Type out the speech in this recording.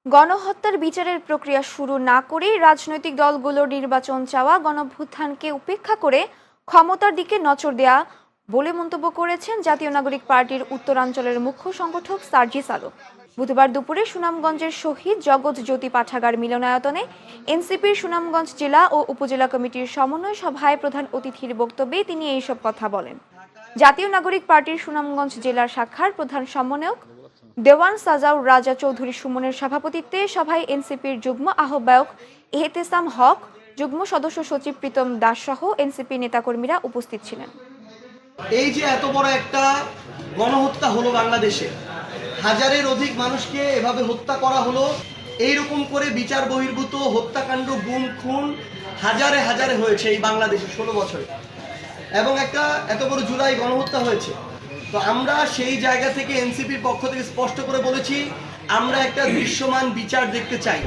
গণহত্যার বিচারের প্রক্রিয়া শুরু না করেই রাজনৈতিক দলগুলোর নির্বাচন চাওয়া গণঅভ্যুত্থানকে উপেক্ষা করে ক্ষমতার দিকে নজর দেয়া বলে মন্তব্য করেছেন জাতীয় নাগরিক পার্টির উত্তরাঞ্চলের মুখ্য সংগঠক সার্জিস আলম। বুধবার দুপুরে সুনামগঞ্জের শহীদ জগৎ জ্যোতি পাঠাগার মিলনায়তনে এনসিপির সুনামগঞ্জ জেলা ও উপজেলা কমিটির সমন্বয় সভায় প্রধান অতিথির বক্তব্যে তিনি এইসব কথা বলেন। জাতীয় নাগরিক পার্টির সুনামগঞ্জ জেলার শাখার প্রধান সমন্বয়ক দেওয়ান সাজাউর রাজা চৌধুরী সুমনের সভাপতিত্বে সভায় এনসিপির যুগ্ম আহ্বায়ক এহতেসাম হক, যুগ্ম সদস্য সচিব প্রীতম দাস সহ এনসিপি নেতাকর্মীরা উপস্থিত ছিলেন। এই যে এত বড় একটা গণহত্যা হলো বাংলাদেশে, হাজারের অধিক মানুষকে এভাবে হত্যা করা হলো, এইরকম করে বিচার বহির্ভূত হত্যাকাণ্ড, গুম খুন হাজারে হাজারে হয়েছে এই বাংলাদেশে 16 বছরে, এবং একটা এত বড় জুলাই গণহত্যা হয়েছে। তো আমরা সেই জায়গা থেকে এনসিপির পক্ষ থেকে স্পষ্ট করে বলেছি, আমরা একটা দৃশ্যমান বিচার দেখতে চাই।